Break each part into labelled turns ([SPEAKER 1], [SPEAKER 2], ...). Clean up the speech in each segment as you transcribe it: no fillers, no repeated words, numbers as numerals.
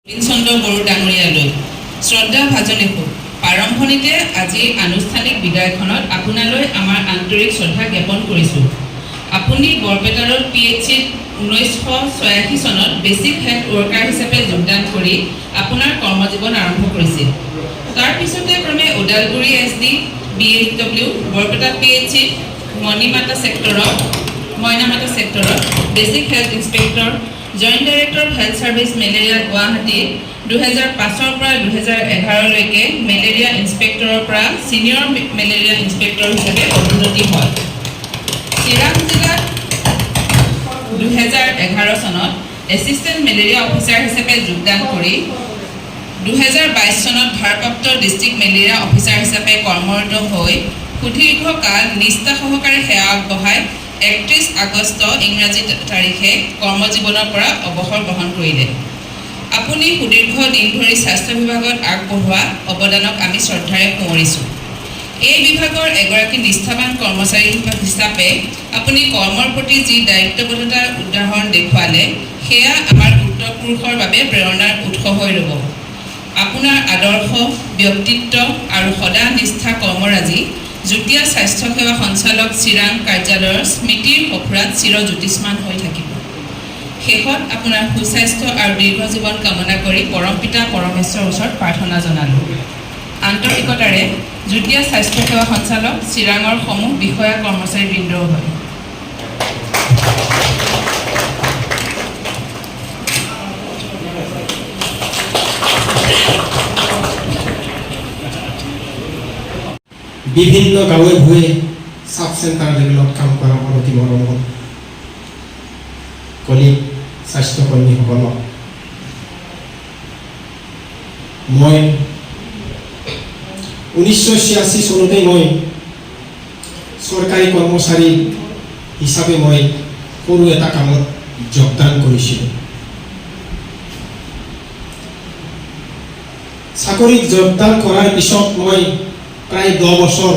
[SPEAKER 1] চন্দ্ৰ বড়ো ডাঙৰীয়ালৈ শ্ৰদ্ধা ভাজন এখো প্ৰাৰম্ভণিতে আজি আনুষ্ঠানিক বিদায়খনত আপোনালৈ আমাৰ আন্তৰিক শ্ৰদ্ধা জ্ঞাপন কৰিছোঁ। আপুনি বৰপেটাৰ PHCত 1986 চনত বেচিক হেল্থ ৱৰ্কাৰ হিচাপে যোগদান কৰি আপোনাৰ কৰ্মজীৱন আৰম্ভ কৰিছিল। তাৰ পিছতে ক্ৰমে ওদালগুৰি SD, BHW, বৰপেটা PHCত মইনামাতা ছেক্টৰত basic health inspector, joint director of health service malaria Guwahati 2005 পৰা 2011 লৈকে মেলেৰিয়া ইনস্পেক্টৰৰ পৰা ছিনিয়ৰ মেলেৰিয়া ইনস্পেক্টৰ হিচাপে পদোন্নতি হয়। চিৰাং জিলাত 2011 চনত এছিষ্টেণ্ট মেলেৰিয়া অফিচাৰ হিচাপে যোগদান কৰি 2022 চনত ভাৰপ্ৰাপ্ত ডিষ্ট্ৰিক্ট মেলেৰিয়া অফিচাৰ হিচাপে কৰ্মৰত হৈ সুদীৰ্ঘ কাল নিষ্ঠা সহকাৰে সেৱা আগবঢ়াই 31 আগষ্ট ইংৰাজী তাৰিখে কৰ্মজীৱনৰ পৰা অৱসৰ গ্ৰহণ কৰিলে। আপুনি সুদীৰ্ঘ দিন ধৰি স্বাস্থ্য বিভাগত আগবঢ়োৱা অৱদানক আমি শ্ৰদ্ধাৰে সোঁৱৰিছোঁ। এই বিভাগৰ এগৰাকী নিষ্ঠাৱান কৰ্মচাৰী হিচাপে আপুনি কৰ্মৰ প্ৰতি যি দায়িত্ববদ্ধতাৰ উদাহৰণ দেখুৱালে সেয়া আমাৰ উত্তৰপুৰুষৰ বাবে প্ৰেৰণাৰ উৎস হৈ ৰ'ব। আপোনাৰ আদৰ্শ, ব্যক্তিত্ব আৰু সদা নিষ্ঠা কৰ্মৰাজি যুটীয়া স্বাস্থ্য সেৱা সঞ্চালক চিৰাং কাৰ্যালয়ৰ স্মৃতিৰ সঁফুৰাত চিৰজ্যোতিষ্মান হৈ থাকিব। শেষত আপোনাৰ সুস্বাস্থ্য আৰু দীৰ্ঘ জীৱন কামনা কৰি পৰমপিতা পৰমেশ্বৰৰ ওচৰত প্ৰাৰ্থনা জনালোঁ। আন্তৰিকতাৰে যুটীয়া স্বাস্থ্য সেৱা সঞ্চালক চিৰাঙৰ সমূহ বিষয়া কৰ্মচাৰীবৃন্দও হয়।
[SPEAKER 2] বিভিন্ন গাঁৱে ভূঞে সাব চেণ্টাৰ লেভেলত কাম কৰা অতি মৰমৰ কলিগ স্বাস্থ্যকৰ্মীসকলক মই 1986 চনতে মই চৰকাৰী কৰ্মচাৰী হিচাপে মই সৰু এটা কামত যোগদান কৰিছিলোঁ। চাকৰিত যোগদান কৰাৰ পিছত মই প্ৰায় 10 বছৰ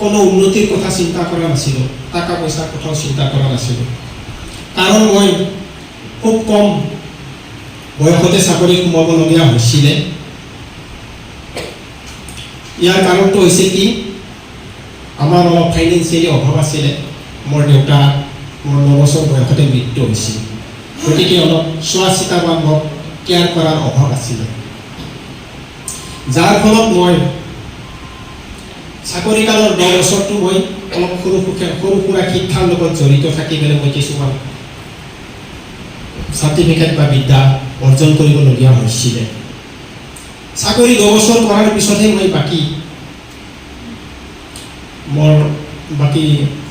[SPEAKER 2] কোনো উন্নতিৰ কথা চিন্তা কৰা নাছিলোঁ, টাকা পইচাৰ কথাও চিন্তা কৰা নাছিলোঁ। কাৰণ মই খুব কম বয়সতে চাকৰি সোমাবলগীয়া হৈছিলে। ইয়াৰ কাৰণটো হৈছে কি, আমাৰ অলপ ফাইনেন্সিয়েলি অভাৱ আছিলে। মোৰ দেউতা 9 বছৰ বয়সতে মৃত্যু হৈছিল, গতিকে অলপ চোৱা চিতা বা মোক কেয়াৰ কৰাৰ অভাৱ আছিলে। যাৰ ফলত মই চাকৰি কালৰ 10 বছৰটো মই অলপ সৰু সুৰা শিক্ষাৰ লগত জড়িত থাকি পেলাই মই কিছুমান চাৰ্টিফিকেট বা বিদ্যা অৰ্জন কৰিবলগীয়া হৈছিলে। চাকৰি 10 বছৰ কৰাৰ পিছতহে মই বাকী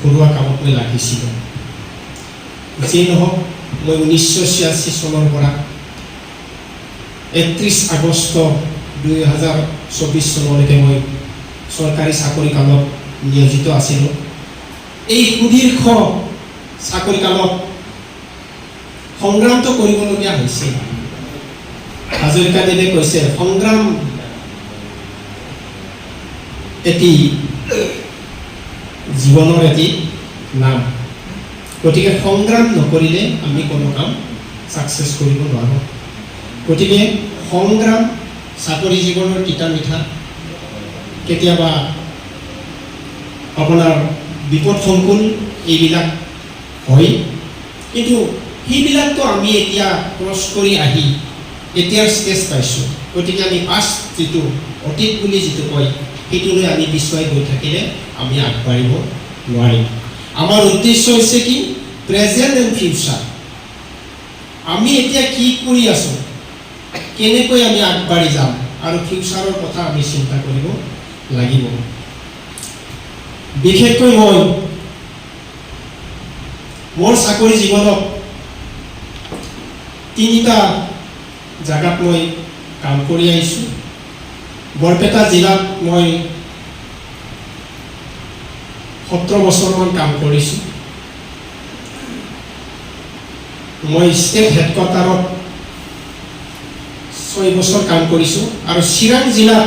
[SPEAKER 2] ঘৰুৱা কামত মই লাগিছিলোঁ। যি নহওক, মই 1986 চনৰ পৰা 31 আগষ্ট 2024 চনলৈকে মই চৰকাৰী চাকৰি কালত নিয়োজিত আছিলোঁ। এই সুদীৰ্ঘ চাকৰি কালত সংগ্ৰামটো কৰিবলগীয়া হৈছিল। হাজৰিকাদেৱে কৈছে, সংগ্ৰাম এটি জীৱনৰ এটি নাম। গতিকে সংগ্ৰাম নকৰিলে আমি কোনো কাম ছাকচেছ কৰিব নোৱাৰোঁ। গতিকে সংগ্ৰাম, চাকৰি জীৱনৰ তিতা মিঠা, কেতিয়াবা আপোনাৰ বিপদ সংকুল এইবিলাক হয়, কিন্তু সেইবিলাকতো আমি এতিয়া ক্ৰছ কৰি আহি এতিয়াৰ ষ্টেজ পাইছোঁ। গতিকে আমি পাষ্ট যিটো অতীত বুলি যিটো কয় সেইটোলৈ আমি পিছুৱাই গৈ থাকিলে আমি আগবাঢ়িব নোৱাৰিম। আমাৰ উদ্দেশ্য হৈছে কি, প্ৰেজেণ্ট এণ্ড ফিউচাৰ। আমি এতিয়া কি কৰি আছোঁ, কেনেকৈ আমি আগবাঢ়ি যাম, আৰু ফিউচাৰৰ কথা আমি চিন্তা কৰিব লাগিব। বিশেষকৈ মই মোৰ চাকৰি জীৱনত 3টা জাগাত মই কাম কৰি আহিছোঁ। বৰপেটা জিলাত মই 17 বছৰমান কাম কৰিছোঁ। মই ষ্টেট হেডকোৱাৰ্টাৰত 6 বছৰ কাম কৰিছোঁ, আৰু চিৰাং জিলাত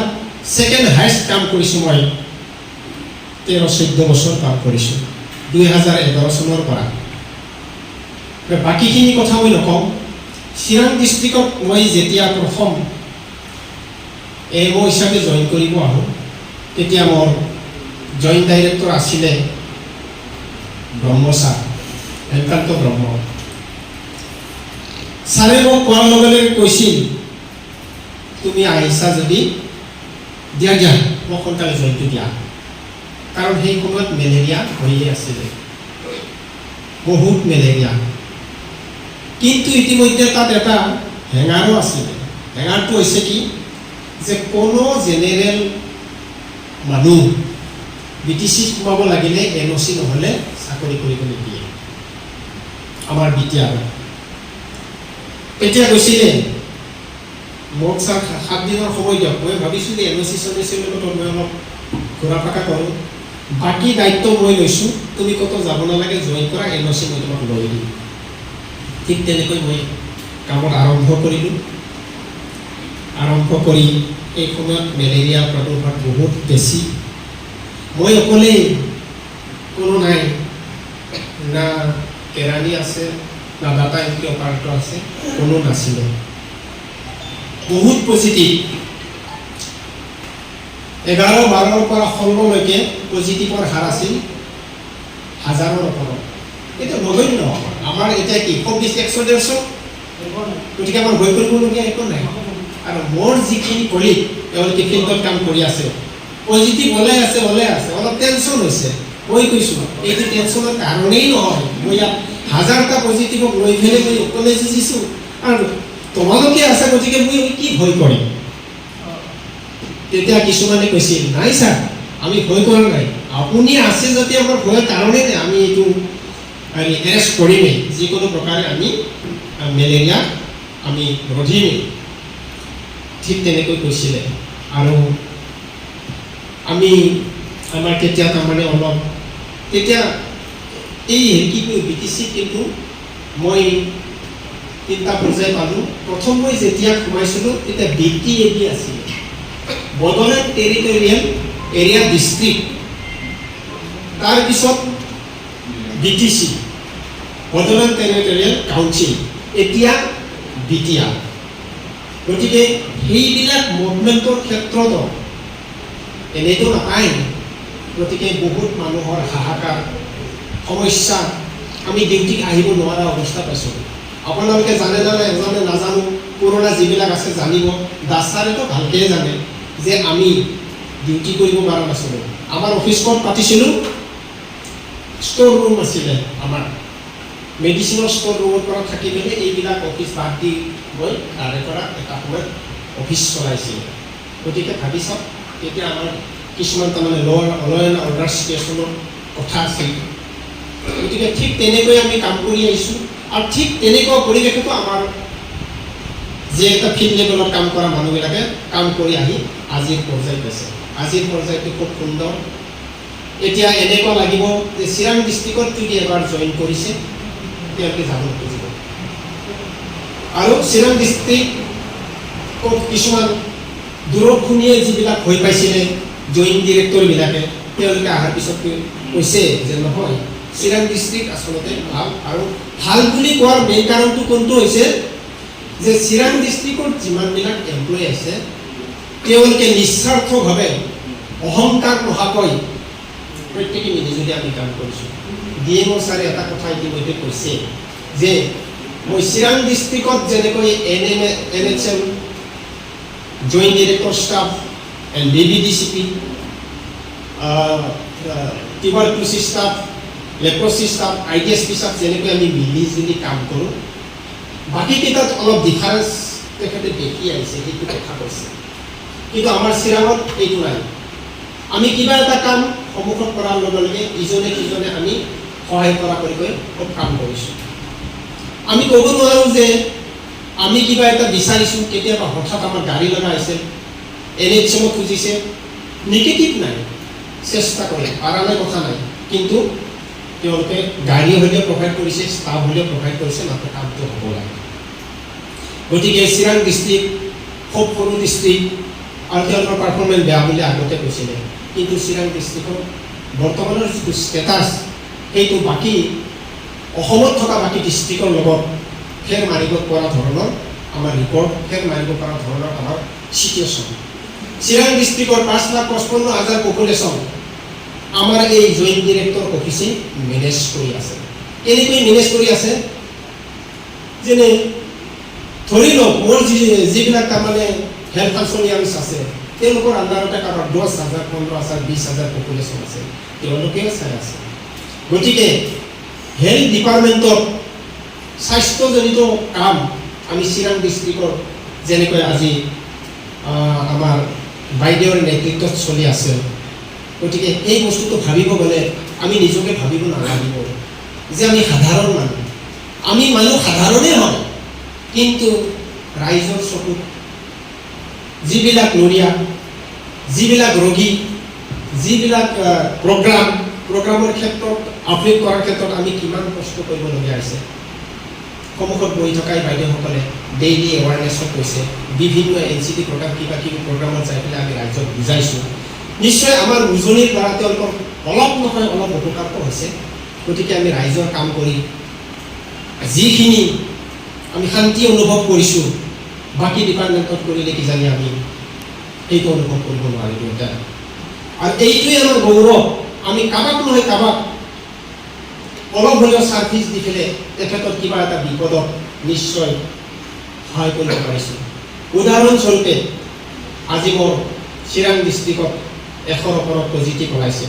[SPEAKER 2] ছেকেণ্ড হাইষ্ট কাম কৰিছোঁ। মই 13-14 বছৰ কাম কৰিছোঁ 2011 চনৰ পৰা। বাকীখিনি কথা মই নকওঁ। চিৰাং ডিষ্ট্ৰিক্টত মই যেতিয়া প্ৰথম AMO হিচাপে জইন কৰিব আহোঁ তেতিয়া মোৰ জইণ্ট ডাইৰেক্টৰ আছিলে ব্ৰহ্ম ছাৰ, হেমকান্ত ব্ৰহ্ম ছাৰে মোক কোৱাৰ লগে লগে কৈছিল তুমি আহিছা যদি দিয়া দিয়া মোক সোনকালে জইনটো দিয়া, কাৰণ সেই সময়ত মেলেৰিয়া হৈয়ে আছিলে, বহুত মেলেৰিয়া। কিন্তু ইতিমধ্যে তাত এটা হেঙাৰো আছিলে। হেঙাৰটো হৈছে কি যে কোনো জেনেৰেল মানুহ BTC সোমাব লাগিলে NOC নহ'লে চাকৰি কৰিব নিদিয়ে। আমাৰ বিটিআৰ তেতিয়া কৈছিলে মোক ছাৰ 7 দিনৰ সময় দিয়ক, মই ভাবিছোঁ যে NOC লগত মই অলপ ঘূৰা ফাকা কৰোঁ, বাকী দায়িত্ব মই লৈছোঁ, তুমি ক'তো যাব নালাগে, জইন কৰা, NOC মই তোমাক লৈ দিম। ঠিক তেনেকৈ মই কামত আৰম্ভ কৰিলোঁ। আৰম্ভ কৰি এই সময়ত মেলেৰিয়াৰ প্ৰাদুৰ্ভাৱ বহুত বেছি। মই অকলেই, কোনো নাই, না কেৰাণী আছে না ডাটা এন্ট্ৰি অপাৰেটৰ আছে, কোনো নাছিলে। বহুত পজিটিভ, 11-12ৰ পৰা 16লৈকে পজিটিভৰ হাৰ আছিল 1000ৰ ওপৰত। এইটো নগণ্য। আমাৰ এতিয়া কি 120-150, গতিকে আমাৰ ভয় কৰিবলগীয়া একো নাই। আৰু মোৰ যিখিনি কলিগ তেওঁলোকে ফিল্ডত কাম কৰি আছে, পজিটিভ ওলাই আছে, অলপ টেনশ্যন হৈছে। মই কৈছোঁ এইটো টেনশ্যনৰ কাৰণেই নহয়, মই ইয়াত 1000টা পজিটিভক লৈ পেলাই মই অকলে যুঁজিছোঁ আৰু তোমালোকে আছে, গতিকে মই কি ভয় কৰিম। তেতিয়া কিছুমানে কৈছিল নাই ছাৰ আমি ভয় কৰা নাই, আপুনি আছে যদি আমাৰ ভয়ৰ কাৰণেই নাই, আমি এইটো এৰেষ্ট কৰিমেই, যিকোনো প্ৰকাৰে আমি মেলেৰিয়া আমি ৰোধিমেই। ঠিক তেনেকৈ কৈছিলে। আৰু আমি আমাৰ তেতিয়া তাৰমানে অলপ তেতিয়া এই কি কয় BTC কিন্তু মই 3টা পৰ্যায় পালোঁ। প্ৰথম মই যেতিয়া সোমাইছিলোঁ তেতিয়া BTAD আছিলে, বড়োলেণ্ড টেৰিটৰিয়েল এৰিয়া ডিষ্ট্ৰিক্ট, তাৰপিছত BTC, বড়োলেণ্ড টেৰিটৰিয়েল কাউন্সিল, এতিয়া BTR। গতিকে সেইবিলাক মুভমেণ্টৰ ক্ষেত্ৰত এনেইতো নাপায়। গতিকে বহুত মানুহৰ হাহাকাৰ, সমস্যা, আমি ডিউটিত আহিব নোৱাৰা অৱস্থা পাইছোঁ। আপোনালোকে জানে এজনে নাজানো, পুৰণা যিবিলাক আছে জানিব, দাস ছাৰেতো ভালকৈ জানে যে আমি ডিউটি কৰিব পৰা নাছিলোঁ। আমাৰ অফিচখন পাতিছিলোঁ, ষ্ট'ৰ ৰুম আছিলে, আমাৰ মেডিচিনৰ ষ্ট'ৰ ৰুমৰ পৰা থাকি পেলাই এইবিলাক অফিচ বাদ দি গৈ তাৰে পৰা এটা সময়ত অফিচ চলাইছিলে। গতিকে ভাবি চাওক তেতিয়া আমাৰ কিছুমান তাৰমানে ল এণ্ড অৰ্ডাৰ ষ্টেচনৰ কথা আছিল। গতিকে ঠিক তেনেকৈ আমি কাম কৰি আহিছোঁ। আৰু ঠিক তেনেকুৱা পৰিৱেশতো আমাৰ যে এটা ফিল্ড লেভেলত কাম কৰা মানুহবিলাকে কাম কৰি আহি আজিৰ পৰ্যায় পাইছে। আজিৰ পৰ্যায়টো খুব সুন্দৰ। এতিয়া এনেকুৱা লাগিব যে চিৰাং ডিষ্ট্ৰিক্টত যদি এবাৰ জইন কৰিছে তেওঁলোকে যাব খুজিব। আৰু চিৰাং ডিষ্ট্ৰিক্টত কিছুমান দূৰক্ষণীয় যিবিলাক হৈ পাইছিলে জইন ডিৰেক্টৰবিলাকে, তেওঁলোকে অহাৰ পিছত কৈছে যে নহয়, চিৰাং ডিষ্ট্ৰিক্ট আচলতে ভাল। আৰু ভাল বুলি কোৱাৰ মেইন কাৰণটো কোনটো হৈছে যে চিৰাং ডিষ্ট্ৰিক্টত যিমানবিলাক এমপ্লয় আছে তেওঁলোকে নিস্বাৰ্থভাৱে অহংকাৰ নোহোৱাকৈ প্ৰত্যেকে মিলিজুলি আমি কাম কৰিছোঁ। DMO ছাৰে এটা কথা ইতিমধ্যে কৈছে যে মই চিৰাং ডিষ্ট্ৰিক্টত যেনেকৈ NHM joint director staff and BBDCP, tuberculosis staff, leprosy staff, ITSP staff যেনেকৈ আমি মিলিজুলি কাম কৰোঁ, বাকীকেইটাত অলপ ডিফাৰেঞ্চ তেখেতে দেখি আহিছে, সেইটো কথা কৈছে। কিন্তু আমাৰ চিৰাঙত এইটো নাই। আমি কিবা এটা কাম সন্মুখত কৰাৰ লগে লগে ইজনে সিজনে আমি সহায় কৰা কৰি খুব কাম কৰিছোঁ। আমি ক'ব নোৱাৰোঁ যে আমি কিবা এটা বিচাৰিছোঁ, কেতিয়াবা হঠাৎ আমাৰ গাড়ী লগা হৈছে, NHM খুজিছে, নিগেটিভ নাই, চেষ্টা কৰে, পাৰা নাই কথা নাই। কিন্তু তেওঁলোকে গাড়ী হ'লেও প্ৰভাইড কৰিছে, ষ্টাফ হ'লেও প্ৰভাইড কৰিছে, মাত্ৰ কামটো হ'ব লাগে। গতিকে চিৰাং ডিষ্ট্ৰিক্ট খুব সৰু ডিষ্ট্ৰিক্ট আৰু তেওঁলোকৰ পাৰফৰ্মেঞ্চ বেয়া বুলি আগতে কৈছিলে। কিন্তু চিৰাং ডিষ্ট্ৰিক্টৰ বৰ্তমানৰ যিটো ষ্টেটাছ সেইটো বাকী অসমত থকা বাকী ডিষ্ট্ৰিক্টৰ লগত ফেৰ মাৰিব পৰা ধৰণৰ আমাৰ ৰিপৰ্ট, ফেৰ মাৰিব পৰা ধৰণৰ আমাৰ চিটুৱেশ্যন। চিৰাং ডিষ্ট্ৰিক্টৰ 5,55,000 পপুলেশ্যন আমাৰ এই জইণ্ট ডিৰেক্টৰ অফিচে মেনেজ কৰি আছে। কেনেকৈ মেনেজ কৰি আছে? যেনে ধৰি লওক মোৰ যিবিলাক তাৰমানে হেল্থ ফাংচনিয়াৰ্ছ আছে, তেওঁলোকৰ আণ্ডাৰতে কাৰোবাৰ 10,000, 15,000, 20,000 পপুলেশ্যন আছে, তেওঁলোকেও চাই আছে। গতিকে হেল্থ ডিপাৰ্টমেণ্টত স্বাস্থ্যজনিত কাম আমি চিৰাং ডিষ্ট্ৰিক্টৰ যেনেকৈ আজি আমাৰ বাইদেউৰ নেতৃত্বত চলি আছে। গতিকে এই বস্তুটো ভাবিব গ'লে আমি নিজকে ভাবিব নালাগিব যে আমি সাধাৰণ মানুহ, আমি মানুহ সাধাৰণেই হয়, কিন্তু ৰাইজৰ চকুত যিবিলাক নৰিয়া, যিবিলাক ৰোগী, যিবিলাক প্ৰগ্ৰামৰ ক্ষেত্ৰত আপডেট কৰাৰ ক্ষেত্ৰত আমি কিমান কষ্ট কৰিবলগীয়া হৈছে। সন্মুখত বহি থকাই বাইদেউসকলে ডেইলি এৱাৰনেছত কৈছে, বিভিন্ন NCT প্ৰগ্ৰাম কিবা কিবি প্ৰগ্ৰামত যাই পেলাই আমি ৰাইজক বুজাইছোঁ। নিশ্চয় আমাৰ উজনিৰ দ্বাৰা তেওঁলোকৰ অলপ নহয় অলপ উপকাৰটো হৈছে। গতিকে আমি ৰাইজৰ কাম কৰি যিখিনি আমি শান্তি অনুভৱ কৰিছোঁ, বাকী ডিপাৰ্টমেণ্টত কৰিলে কিজানি আমি সেইটো অনুভৱ কৰিব নোৱাৰিলোঁ এতিয়া। আৰু এইটোৱে আমাৰ গৌৰৱ, আমি কাবাক নহয় কাবাক অলপ হ'লেও ছাৰ্ভিচ দি পেলাই তেখেতৰ কিবা এটা বিপদত নিশ্চয় সহায় কৰিব পাৰিছোঁ। উদাহৰণস্বৰূপে আজি মোৰ চিৰাং ডিষ্ট্ৰিক্টত 100ৰ ওপৰত পজিটিভ ওলাইছে।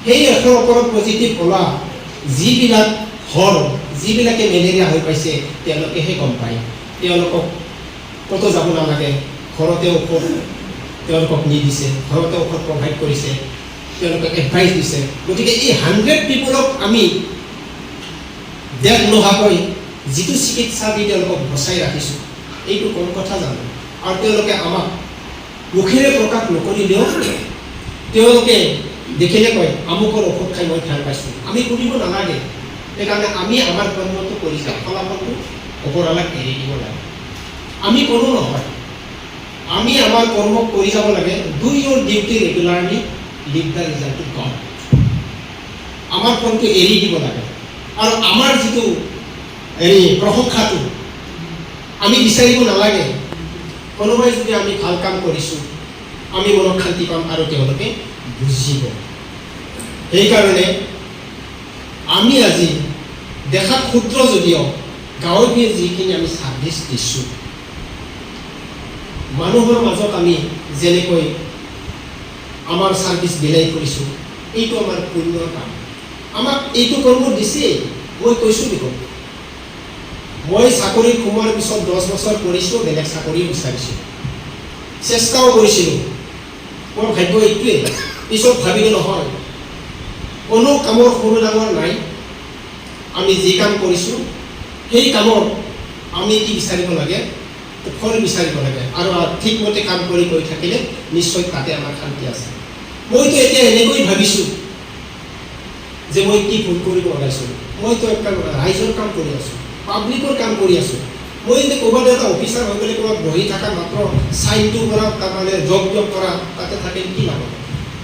[SPEAKER 2] সেই 100ৰ ওপৰত পজিটিভ ওলোৱা যিবিলাক যিবিলাকে মেলেৰিয়া হৈ পাইছে তেওঁলোকেহে গম পায়। তেওঁলোকক ক'তো যাব নালাগে, ঘৰতে ঔষধ তেওঁলোকক নি দিছে, ঘৰতে ঔষধ প্ৰভাইড কৰিছে, তেওঁলোকক এডভাইচ দিছে। গতিকে এই 100 পিপুলক আমি দেখ নোহোৱাকৈ যিটো চিকিৎসা দি তেওঁলোকক বচাই ৰাখিছোঁ, এইটো কম কথা জানো। আৰু তেওঁলোকে আমাক মুখেৰে প্ৰকাশ নকৰিলেও তেওঁলোকে দেখিলে কয় আমুকৰ ঔষধ খাই মই ভাল পাইছোঁ। আমি কৰিব নালাগে, সেইকাৰণে আমি আমাৰ কৰ্মটো কৰি যাওঁ, ফলাফলটো ওপৰৱালাক এৰি দিব লাগে। আমি কোনো নহয়, আমি আমাৰ কৰ্ম কৰি যাব লাগে। Do your duty regularly, leave the result to God. আমাৰ কৰ্মটো এৰি দিব লাগে। আৰু আমাৰ যিটো প্ৰশংসাটো আমি বিচাৰিব নালাগে। কোনোবাই যদি আমি ভাল কাম কৰিছোঁ, আমি মনত শান্তি পাম আৰু তেওঁলোকে বুজিব। সেইকাৰণে আমি আজি দেখাত ক্ষুদ্ৰ যদিও গাঁৱে যিখিনি আমি ছাৰ্ভিচ দিছোঁ, মানুহৰ মাজত আমি যেনেকৈ আমাৰ ছাৰ্ভিচ বিলাই কৰিছোঁ, এইটো আমাৰ পুণ্যৰ কাম। আমাক এইটো কৰ্ম দিছেই। মই কৈছোঁ দেখোন, মই চাকৰিত সোমোৱাৰ পিছত 10 বছৰ কৰিছোঁ, বেলেগ চাকৰিও বিচাৰিছোঁ, চেষ্টাও কৰিছিলোঁ। মোৰ ভাগ্য এইটোৱেই। পিছত ভাবিলোঁ নহয়, কোনো কামৰ সৰু ডাঙৰ নাই। আমি যি কাম কৰিছোঁ সেই কামৰ আমি কি বিচাৰিব লাগে? ফল বিচাৰিব লাগে। আৰু ঠিকমতে কাম কৰি গৈ থাকিলে নিশ্চয় তাতে আমাৰ শান্তি আছে। মইতো এতিয়া এনেকৈ ভাবিছোঁ যে মই কি ভুল কৰিব ওলাইছোঁ। মইতো একটা ৰাইজৰ কাম কৰি আছোঁ, পাব্লিকৰ কাম কৰি আছোঁ। মই যদি ক'ৰবাত এটা অফিচাৰ হৈ পেলাই ক'ৰবাত বহি থকা মাত্ৰ চাইনটো কৰা, তাৰমানে জব কৰা, তাতে থাকে কি লাভ?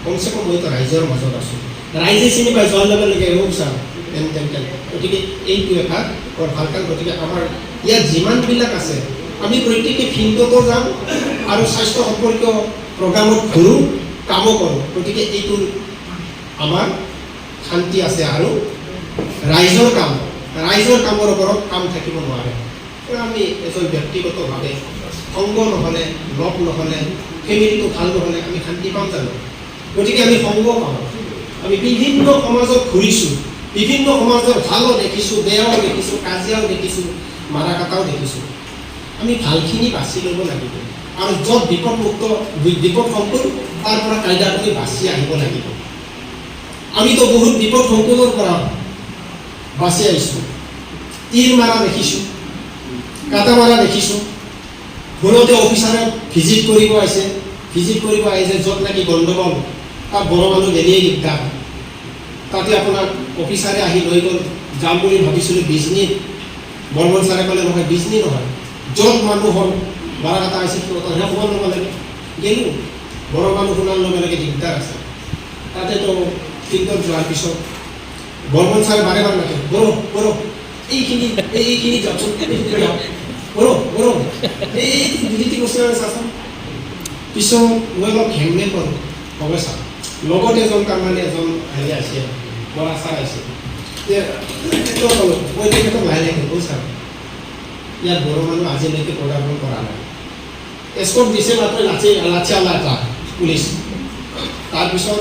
[SPEAKER 2] কমচে কম মইতো ৰাইজৰ মাজত আছোঁ, ৰাইজে চিনি পাই যোৱাৰ লগে লগে ছাৰ তেন। গতিকে এইটো এটা বৰ ভাল কাম। গতিকে আমাৰ ইয়াত যিমানবিলাক আছে আমি প্ৰত্যেকে ফিল্ডতো যাওঁ আৰু স্বাস্থ্য সম্পৰ্কীয় প্ৰগ্ৰামত ঘূৰোঁ, কামো কৰোঁ। গতিকে এইটো আমাৰ শান্তি আছে। আৰু ৰাইজৰ কামৰ ওপৰত কাম থাকিব নোৱাৰে। আমি এজন ব্যক্তিগতভাৱে সংগ নহ'লে, লগ নহ'লে, ফেমিলিটো ভাল নহ'লে আমি শান্তি পাম জানো? গতিকে আমি সংগ পাওঁ। আমি বিভিন্ন সমাজত ঘূৰিছোঁ, বিভিন্ন সমাজৰ ভালো দেখিছোঁ, বেয়াও দেখিছোঁ, কাজিয়াও দেখিছোঁ, মাৰা কাটাও দেখিছোঁ। আমি ভালখিনি বাছি ল'ব লাগিব। আৰু য'ত বিপদ সংকুল তাৰ পৰা কাইদা কৰি বাছি আহিব লাগিব। আমিতো বহুত বিপদ সংকুলৰ পৰা বাছি আহিছোঁ। তীৰ মাৰা দেখিছোঁ, কাটা মাৰা দেখিছোঁ। ভুলতে অফিচাৰে ভিজিট কৰিব আহিছে, য'ত নেকি গণ্ডগোল, তাত বড় মানুহ গেলিয়েই দিগদাৰ। তাতে আপোনাৰ অফিচাৰে আহি লৈ গ'ল, যাম বুলি ভাবিছিলোঁ বিজনীত। বৰ্মন ছাৰে ক'লে নহয়, বিজনী নহয়, য'ত মানুহৰ মাৰা কাটা হৈছে সিহঁতৰহে খবৰ ল'ব লাগে। গেলোঁ, বড় মানুহ শুনাৰ লগে লগে দিগদাৰ আছে। তাতেতো ফিল্ডত যোৱাৰ পিছত বৰ্মন ছাৰে বাৰে বাৰে মাতে, বড়ো এইখিনি যাওক গৰম এই দুই তিনি বছৰ চাচোন পিছত মই অলপ হেংমে কৰোঁ হ'ব চা লগত এজন তাৰমানে এজন হেৰি আছে বৰা ছাৰ আছে ক'লোঁ মই তেখেতক লাহে লাহে ক'লোঁ ছাৰ ইয়াত বড়ো মানুহ আজিলৈকে পদাৰ্পণ কৰা নাই এস্কৰ্ট দিছে মাত্ৰ লাচিয়ালা এটা পুলিচ তাৰপিছত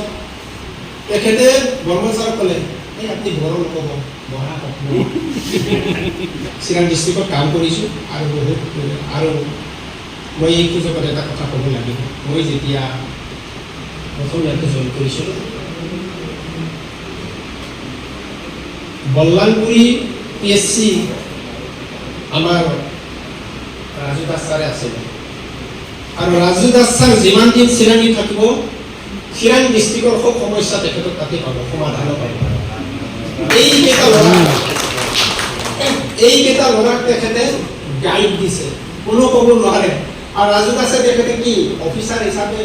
[SPEAKER 2] তেখেতে বৰ্মন ছাৰক ক'লে এই আপুনি বড়ো নক'ব বহা হওক চিৰাং ডিষ্ট্ৰিক্টত কাম কৰিছোঁ আৰু বহুত আৰু মই এই সুযোগত এটা কথা ক'ব লাগিব মই যেতিয়া প্ৰথম ইয়াতে জইন কৰিছিলোঁ বল্লালপুৰী PSC আমাৰ ৰাজু দাস ছাৰে আছিলে আৰু ৰাজু দাস ছাৰ যিমান দিন চিৰাঙি থাকিব চিৰাং ডিষ্ট্ৰিক্টৰ সব সমস্যা তেখেতক তাতে পাব সমাধানো পাব এইকেইটা ল'ৰাক তেখেতে গাইড দিছে কোনো ক'ব নোৱাৰে আৰু ৰাজু দাসে তেখেতে কি অফিচাৰ হিচাপে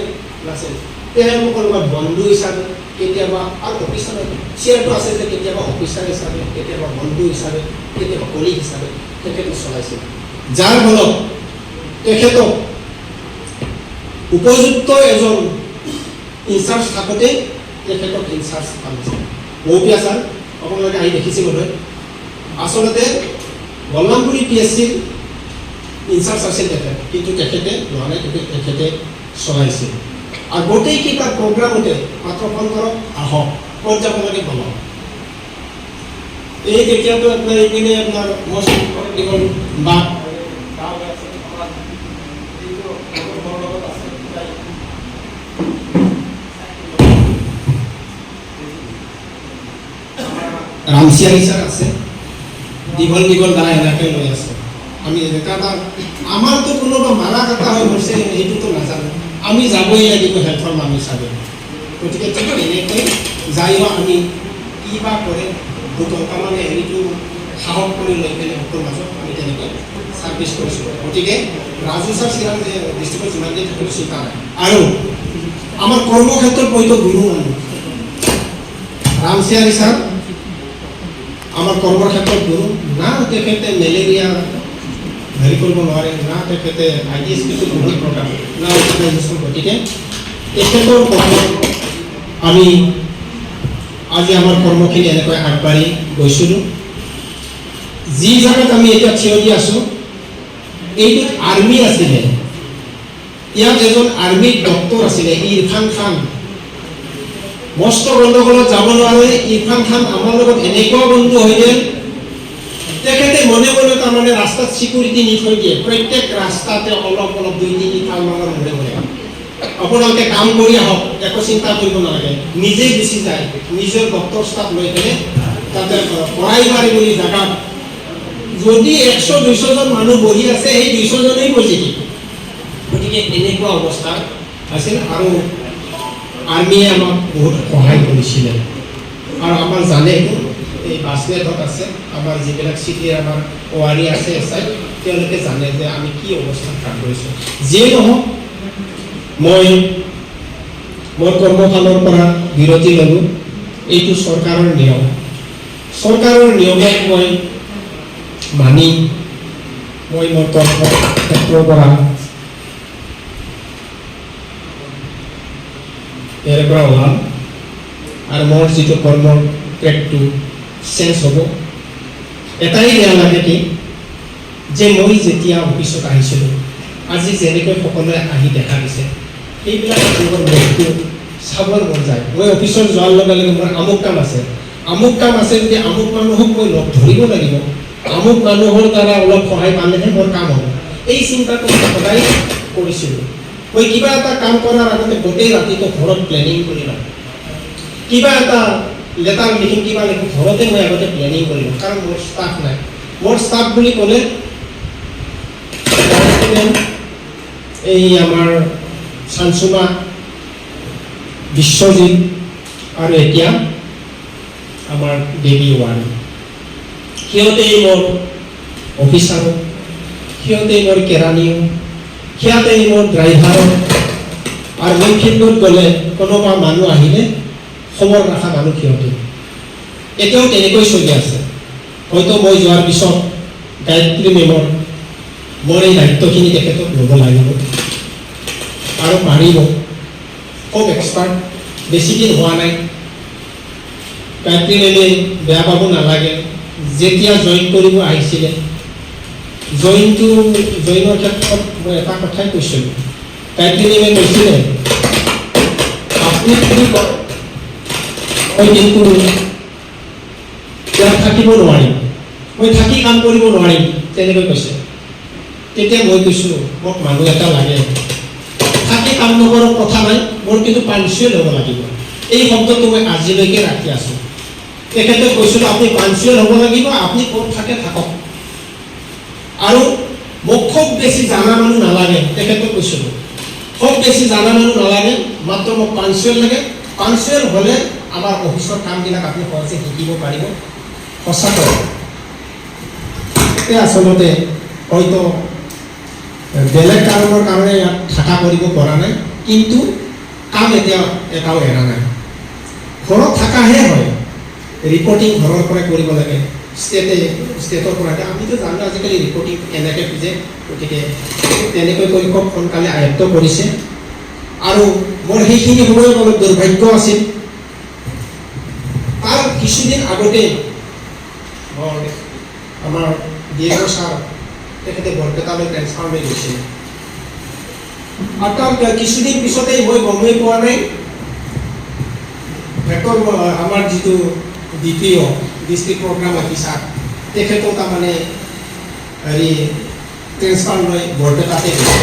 [SPEAKER 2] নাছিল তেওঁলোকৰ লগত বন্ধু হিচাপে কেতিয়াবা আৰু অফিচাৰ চেয়াৰটো আছে যে কেতিয়াবা অফিচাৰ হিচাপে কেতিয়াবা বন্ধু হিচাপে কেতিয়াবা কলিগ হিচাপে তেখেতে চলাইছিল যাৰ ফলত তেখেতক উপযুক্ত এজন ইনচাৰ্জ থাকোঁতে তেখেতক ইনচাৰ্জ পাইছিল মৌপিয়া ছাৰ আপোনালোকে আহি দেখিছে বোধহয় আচলতে বল্লামপুৰী PSCৰ ইনচাৰ্জ আছিল তেখেত কিন্তু তেখেতে নোৱাৰে তেখেতে চলাইছিল আৰু গোটেইকেইটা প্ৰগ্ৰামতে মাত্ৰ ফোন কৰক আহক ক'ত যাব লাগে বলক এই তেতিয়াতো আপোনাৰ এইপিনে আপোনাৰ মষ্ট দীঘল বাট ৰামচিয়াৰী ছাৰ আছে দীঘল দীঘল দা এনেকৈ লৈ আছে আমি এটা আমাৰতো কোনোবা মাৰা কাটা হৈ গৈছে সেইটোতো নাজানো আমি যাবই লাগিব হেল্থৰ মানুহ হিচাপে গতিকে ঠিক এনেকৈ যায়ো আমি কি বা কৰে তাৰমানে হেৰিটো সাহস কৰি লৈ পেলাই ভোটৰ মাজত আমি তেনেকৈ ছাৰ্ভিচ কৰিছোঁ গতিকে ৰাজু ছাৰ চিৰাং ডিষ্ট্ৰিক্টত যিমান দিন থাকিব চিন্তা নাই আৰু আমাৰ কৰ্মক্ষেত্ৰত মইতো গুৰু মানুহ ৰামচিয়াৰী ছাৰ আমাৰ কৰ্মৰ ক্ষেত্ৰত গুৰু না তেখেতে মেলেৰিয়া হেৰি কৰিব নোৱাৰে না তেখেতে IDSPটো বহুত প্ৰকাৰ না অৰ্গেনাইজেশ্যন গতিকে তেখেতৰ আমি আজি আমাৰ কৰ্মখিনি এনেকৈ আগবাঢ়ি গৈছিলোঁ যি জাগাত আমি এতিয়া থিয় দি আছোঁ এইটোত আৰ্মি আছিলে ইয়াত এজন আৰ্মি ডক্টৰ আছিলে ইৰফান খান মস্ত গণ্ডগোলত যাব নোৱাৰে ইৰফান খান আমাৰ লগত এনেকুৱা বন্ধু হৈ গ'ল তেখেতে মনে মনে তাৰমানে ৰাস্তাত চিকিউৰিটি নি থৈ দিয়ে প্ৰত্যেক ৰাস্তাতে অলপ অলপ 2-3 ফাল মানৰ মূৰে মূৰে আপোনালোকে কাম কৰি আহক একো চিন্তা কৰিব নালাগে নিজে গুচি যায় নিজৰ ডক্টৰ ষ্টাফ লৈ পেলাই তাতে পঢ়াইবাৰী বুলি জেগাত যদি 100-200 জন মানুহ বহি আছে সেই 200 জনেই পজিটিভ গতিকে এনেকুৱা অৱস্থা আছিল আৰু আৰ্মিয়ে আমাক বহুত সহায় কৰিছিলে আৰু আমাৰ জানে এই বাছলেটত আছে আমাৰ যিবিলাক চিটিৰ আমাৰ ORE আছে তেওঁলোকে জানে যে আমি কি অৱস্থাত কাম কৰিছোঁ যিয়ে নহওক মই মোৰ কৰ্মফালৰ পৰা বিৰতি ল'লোঁ এইটো চৰকাৰৰ নিয়ম চৰকাৰৰ নিয়মক মই মানি মই মোৰ কৰ্মক্ষেত্ৰৰ পৰা ইয়াৰ পৰা ওলাম আৰু মোৰ যিটো কৰ্মৰ ট্ৰেকটো চেঞ্জ হ'ব এটাই বেয়া লাগে কি যে মই যেতিয়া অফিচত আহিছিলোঁ আজি যেনেকৈ সকলোৱে আহি দেখা দিছে সেইবিলাক মোৰ মনটো চাবৰ মন যায় মই অফিচত যোৱাৰ লগে লগে মোৰ আমুক কাম আছে যদি আমুক মানুহক মই লগ ধৰিব লাগিব আমুক মানুহৰ দ্বাৰা অলপ সহায় পালেহে মোৰ কাম হ'ব এই চিন্তাটো মই সদায় কৰিছিলোঁ মই কিবা এটা কাম কৰাৰ আগতে গোটেই ৰাতিটো ঘৰত প্লেনিং কৰি লওঁ কিবা এটা লেটাৰ লিখিম কিবা লিখিম ঘৰতে মই আগতে প্লেনিং কৰি লওঁ কাৰণ মোৰ ষ্টাফ নাই মোৰ ষ্টাফ বুলি ক'লে এই আমাৰ চানচুমা বিশ্বজিৎ আৰু এতিয়া আমাৰ দেৱী ওৱান সিহঁতেই মোৰ অফিচাৰ সিহঁতেই মোৰ কেৰাণীও সিহঁতেই মোৰ ড্ৰাইভাৰ আৰু মই ফিল্ডত গ'লে কোনোবা মানুহ আহিলে খবৰ ৰখা মানুহ সিহঁতে এতিয়াও তেনেকৈ চলি আছে হয়তো মই যোৱাৰ পিছত গায়ত্ৰী মেমৰ মোৰ এই দায়িত্বখিনি তেখেতক ল'ব লাগিব আৰু পাৰিব। খুব এক্সপাৰ্ট, বেছি দিন হোৱা নাই। গায়ত্ৰী মেমে বেয়া পাব নালাগে, যেতিয়া জইন কৰিব আহিছিলে, জইনৰ ক্ষেত্ৰত মই এটা কথাই কৈছিলোঁ। গায়ত্ৰী মেমে কৈছিলে আপুনি কি কয় মই কিন্তু ইয়াত থাকিব নোৱাৰিম, মই থাকি কাম কৰিব নোৱাৰিম, তেনেকৈ কৈছে। তেতিয়া মই কৈছোঁ মোক মানুহ এটা লাগে, থাকি কাম নকৰক কথা নাই, মোৰ কিন্তু পাঞ্চুৱেল হ'ব লাগিব। এই শব্দটো মই আজিলৈকে ৰাখি আছোঁ। তেখেতক কৈছিলোঁ আপুনি পাঞ্চুৱেল হ'ব লাগিব, আপুনি ক'ত থাকে থাকক, আৰু মোক খুব বেছি জানা মানুহ নালাগে। তেখেতক কৈছিলোঁ খুব বেছি জানা মানুহ নালাগে, মাত্ৰ মোক পাঞ্চুৱেল লাগে। পাঞ্চুৱেল হ'লে আমাৰ অফিচৰ কামবিলাক আপুনি সহজে শিকিব পাৰিব। সঁচাকৈ এতিয়া আচলতে হয়তো বেলেগ কাৰণৰ কাৰণে ইয়াত থাকা কৰিব পৰা নাই, কিন্তু কাম এতিয়া এটাও এৰা নাই। ঘৰত থাকাহে হয়, ৰিপৰ্টিং ঘৰৰ পৰাই কৰিব লাগে, ষ্টেটৰ পৰা। আমিতো জানো আজিকালি ৰিপৰ্টিং কেনেকৈ বুজে, গতিকে তেনেকৈ কৰি খুব সোনকালে আয়ত্ব কৰিছে। আৰু মোৰ সেইখিনি সময়ত অলপ দুৰ্ভাগ্য আছিল। তাৰ কিছুদিন আগতে আমাৰ DFO ছাৰ তেখেতে বৰপেটালৈ ট্ৰেন্সফাৰ হৈ গৈছিলে, আৰু তাৰ কিছুদিন পিছতেই মই গমেই পোৱা নাই আমাৰ যিটো DPO ডিষ্ট্ৰিক্ট প্ৰগ্ৰাম অফিচাৰ তেখেতেও তাৰমানে হেৰি ট্ৰেন্সফাৰ লৈ বৰপেটাতে গৈছে।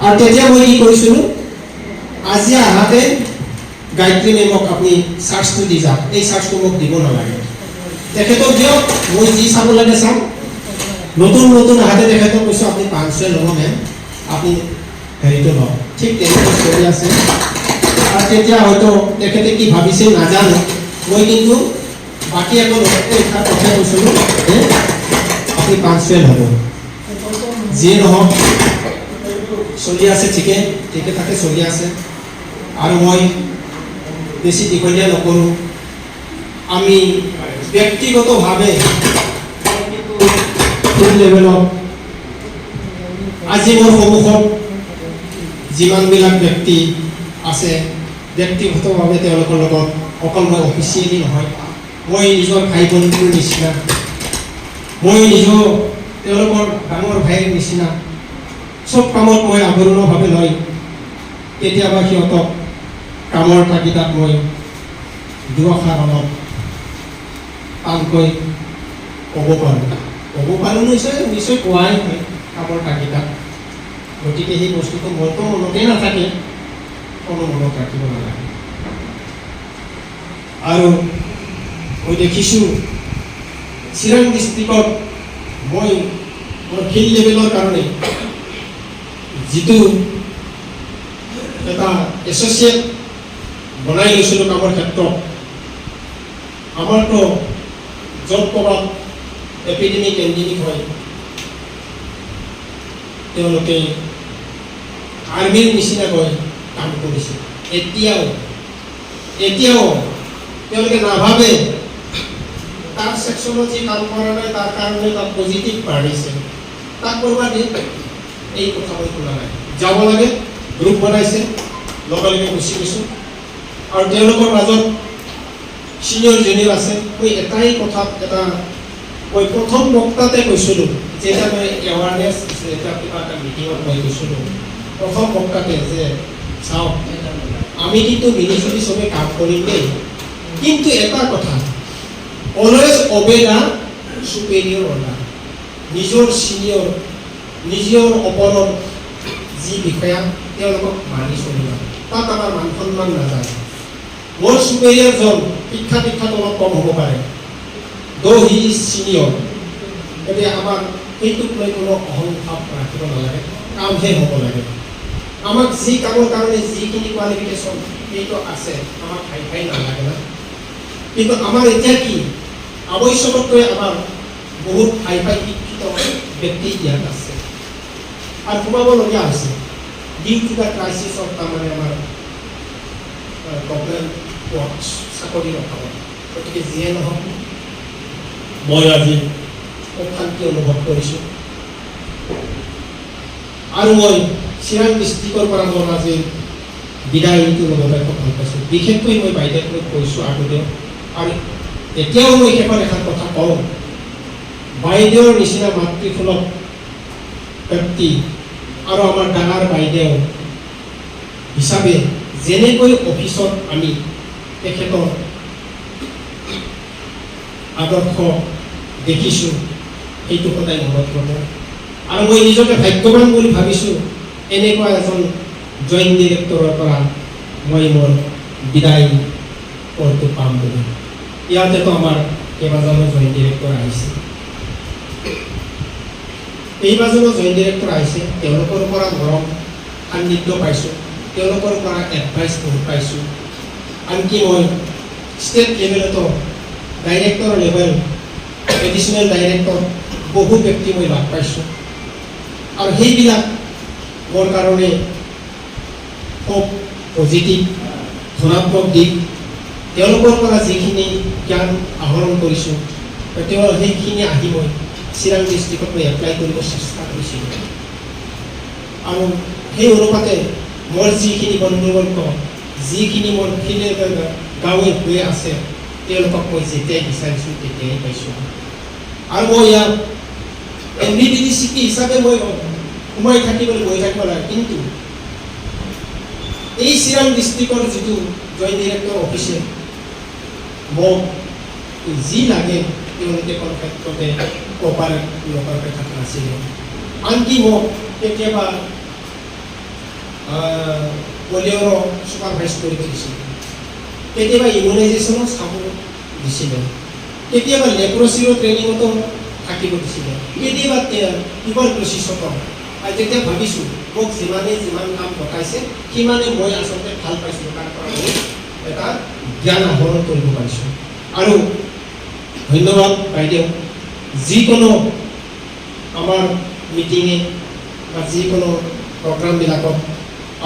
[SPEAKER 2] আৰু তেতিয়া মই কি কৰিছিলোঁ, আজি আহাতে গায়ত্ৰী মেমক আপুনি চাৰ্জটো দি যাওক, এই চাৰ্জটো মোক দিব নালাগে, তেখেতক দিয়ক, মই যি চাব লাগে চাম। নতুন আহাতে তেখেতক কৈছোঁ আপুনি পাঞ্চুৱেল হ'ব মেম, আপুনি হেৰিটো লওক। ঠিক তেনেকৈ চলি আছে। আৰু তেতিয়া হয়তো তেখেতে কি ভাবিছিল নাজানো, মই কিন্তু বাকী একো এষাৰ কথা কৈছিলোঁ যে আপুনি পাঞ্চুৱেল হ'ব। যিয়ে নহওক চলি আছে, ঠিকে থাকে চলি আছে। আৰু মই বেছি দীঘলীয়া নকৰোঁ। আমি ব্যক্তিগতভাৱে ফিল্ড লেভেলত আজি মোৰ সন্মুখত যিমানবিলাক ব্যক্তি আছে, ব্যক্তিগতভাৱে তেওঁলোকৰ লগত অকল মই অফিচিয়েলি নহয়, মই নিজৰ ভাই বন্ধুৰ নিচিনা, মই তেওঁলোকৰ ডাঙৰ ভাইৰ নিচিনা। চব কামত মই আগৰণুভাৱে লৈ কেতিয়াবা সিহঁতক কামৰ তাগিদাত মই দুআষাৰ অলপ টানকৈ ক'ব পাৰোঁ নিশ্চয় কোৱাই হয় কামৰ তাগিদাত। গতিকে সেই বস্তুটো মোৰতো মনতেই নাথাকে, কোনো মনত ৰাখিব নালাগে। আৰু মই দেখিছোঁ চিৰাং ডিষ্ট্ৰিক্টত মই মোৰ ফিল্ড লেভেলৰ কাৰণে যিটো এটা এছ'চিয়েট বনাই লৈছিলোঁ কামৰ ক্ষেত্ৰত, আমাৰতো য'ত ক'ৰবাত এপিডেমিক এণ্ডেমিক হয় তেওঁলোকে আৰ্মিৰ নিচিনাকৈ কাম কৰিছে। এতিয়াও তেওঁলোকে নাভাবে তাৰ ছেকশ্যনত যি কাম কৰা নাই তাৰ কাৰণে তাত পজিটিভ বাঢ়িছে, তাক কৰিব দিয়ে। এই কথা মই শুনা নাই। যাব লাগে, গ্ৰুপ বনাইছে, লগে গুচি গৈছোঁ। আৰু তেওঁলোকৰ মাজত চিনিয়ৰ জুনিয়ৰ আছে। মই এটাই কথাত মই প্ৰথম বক্তাতে কৈছিলোঁ, যেতিয়া মই এৱাৰনেছ কিবা এটা মিটিঙত মই কৈছিলোঁ, প্ৰথম বক্তাতে যে চাওক আমি কিন্তু মিলি চলি চবেই কাম কৰিম দেই, কিন্তু এটা কথা, অলৱেজ অবে দ্য চুপেৰিয়ৰ অৰ্ডাৰ। নিজৰ চিনিয়ৰ, নিজৰ ওপৰৰ যি বিষয়া তেওঁলোকক মানি চলিবা, তাত আমাৰ মান সন্মান নাযায়। মোৰ চুপেৰিয়ৰজন শিক্ষাত অলপ কম হ'ব পাৰে, দ' হি ইজ চিনিয়ৰ, গতিকে আমাৰ সেইটোক লৈ কোনো অহংভাৱ ৰাখিব নালাগে, কামহে হ'ব লাগে। আমাক যি কামৰ কাৰণে যিখিনি কোৱালিফিকেশ্যন সেইটো আছে, আমাক ভাই নালাগে না। কিন্তু আমাৰ এতিয়া কি আৱশ্যকতকৈ আমাৰ বহুত ভাই শিক্ষিত ব্যক্তি ইয়াত আছে আৰু সোমাবলগীয়া হৈছে due to the crisis of তাৰমানে আমাৰ গভৰ্ণমেণ্ট চাকৰিৰ অভাৱত। গতিকে যিয়ে নহওক মই আজি অশান্তি অনুভৱ কৰিছোঁ আৰু মই চিৰাং ডিষ্ট্ৰিক্টৰ পৰা মই আজি বিদায় ঋতু ল'বলৈ খুব ভাল পাইছোঁ। বিশেষকৈ মই বাইদেউক কৈছোঁ আগতেও আৰু এতিয়াও মই শেষত এখন কথা কওঁ, বাইদেউৰ নিচিনা মাতৃসুলভ ব্যক্তি আৰু আমাৰ ডাঙৰ বাইদেউ হিচাপে যেনেকৈ অফিচত আমি তেখেতৰ আদৰ্শ দেখিছোঁ সেইটো সদায় মনত ৰ'ব আৰু মই নিজকে ভাগ্যৱান বুলি ভাবিছোঁ এনেকুৱা এজন জইণ্ট ডিৰেক্টৰৰ পৰা মই মোৰ বিদায় পদটো পাম বুলি। ইয়াতেতো আমাৰ কেইবাজনো জইণ্ট ডিৰেক্টৰ আহিছে, কেইবাজনো জইণ্ট ডিৰেক্টৰ আহিছে, তেওঁলোকৰ পৰা মৰম সান্নিধ্য পাইছোঁ, তেওঁলোকৰ পৰা এডভাইচ বহুত পাইছোঁ। আনকি মই ষ্টেট লেভেলতো ডাইৰেক্টৰ লেভেল এডিশ্যনেল ডাইৰেক্টৰ বহু ব্যক্তি মই লাভ পাইছোঁ আৰু সেইবিলাক মোৰ কাৰণে খুব পজিটিভ ধনাত্মক দিশ। তেওঁলোকৰ পৰা যিখিনি জ্ঞান আহৰণ কৰিছোঁ সেইখিনি আহি মই চিৰাং ডিষ্ট্ৰিক্টত মই এপ্লাই কৰিব চেষ্টা কৰিছিলোঁ আৰু সেই অনুপাতে মোৰ যিখিনি বন্ধুবৰ্গ যিখিনি মোৰ গাঁৱে ভূঞে আছে তেওঁলোকক মই যেতিয়াই বিচাৰিছোঁ তেতিয়াই পাইছোঁ আৰু মই ইয়াত MBBDCP হিচাপে মই সোমাই থাকিবলৈ গৈ থাকিব লাগে। কিন্তু এই চিৰাং ডিষ্ট্ৰিক্টৰ যিটো জইণ্ট ডিৰেক্টৰ অফিচে মোক যি লাগে তেওঁলোকে কোনো ক্ষেত্ৰতে কপাৰেট নকৰাকৈ থকা নাছিলে। আনকি মোক কেতিয়াবা পলিঅ'ৰো ছুপাৰভাইজ কৰিব দিছিলে, কেতিয়াবা ইমিউনাইজেশ্যনো চাব দিছিলে, কেতিয়াবা লেপ্ৰচিৰো ট্ৰেইনিঙতো থাকিব দিছিলে, কেতিয়াবা টিউবাৰকুলোচিছতো। আৰু তেতিয়া ভাবিছোঁ মোক যিমান কাম বতাইছে সিমানে মই আচলতে ভাল পাইছোঁ, তাৰ পৰা মই এটা জ্ঞান আহৰণ কৰিব পাৰিছোঁ। আৰু ধন্যবাদ বাইদেউ, যিকোনো আমাৰ মিটিঙে বা যিকোনো প্ৰগ্ৰামবিলাকত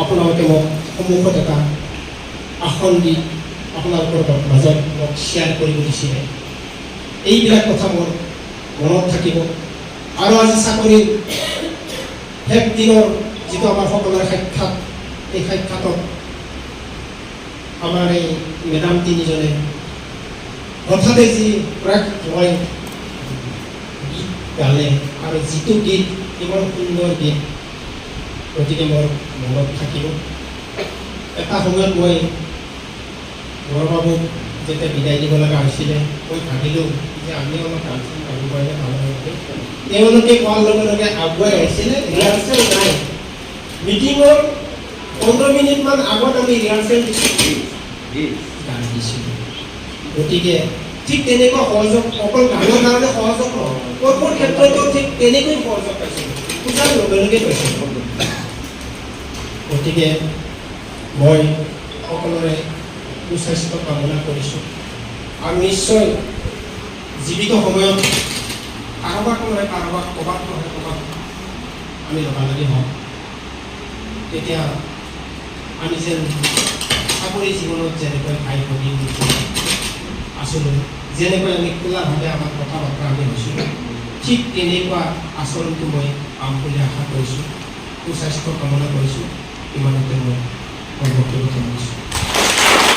[SPEAKER 2] আপোনালোকে মোক সন্মুখত এটা আসন দি আপোনালোকৰ মাজত মোক শ্বেয়াৰ কৰিব দিছিলে। এইবিলাক কথা মোৰ মনত থাকিব আৰু আজি চাকৰিৰ শেষ দিনৰ যিটো আমাৰ সকলোৰে সাক্ষাৎ, এই সাক্ষাতত আমাৰ এই মেডাম তিনিজনে হঠাতে যি প্ৰাক মই গীত গালে আৰু যিটো গীত ইমান সুন্দৰ গীত, গতিকে মোৰ মনত থাকিব। এটা সময়ত মই বৰবাবুক যেতিয়া বিদায় দিব লগা হৈছিলে মই ভাবিলোঁ যে আমি অলপ গান চান গাব পাৰিলে ভাল হ'ব। তেওঁলোকে কোৱাৰ লগে লগে আগুৱাই আহিছিলে, ৰিহাৰ্চেল নাই। মিটিঙৰ 15 মিনিটমান আগত আমি ৰিহাৰ্চেল গান দিছিলোঁ। গতিকে ঠিক তেনেকুৱা সহযোগ, অকল গানৰ কাৰণে সহযোগ নহয়, কৰ্মৰ ক্ষেত্ৰতো ঠিক তেনেকৈ সহযোগ পাইছিলোঁ, পূজাৰ লগে লগে পাইছিলোঁ। গতিকে মই সকলোৰে সুস্বাস্থ্য কামনা কৰিছোঁ আৰু নিশ্চয় জীৱিত সময়ত কাৰোবাক নহয় কাৰোবাক ক'ৰবাত নহয় ক'ৰবাত আমি লগালগি হওঁ, তেতিয়া আমি যেন চাকৰি জীৱনত যেনেকৈ ভাই ভনী আছিলোঁ, যেনেকৈ আমি খোলাভাৱে আমাৰ কথা বতৰা আমি হৈছিলোঁ, ঠিক তেনেকুৱা আচৰণটো মই পাম বুলি আশা কৰিছোঁ। সুস্বাস্থ্য কামনা কৰিছোঁ। ইমানতে মই বক্তব্য সামৰিছোঁ।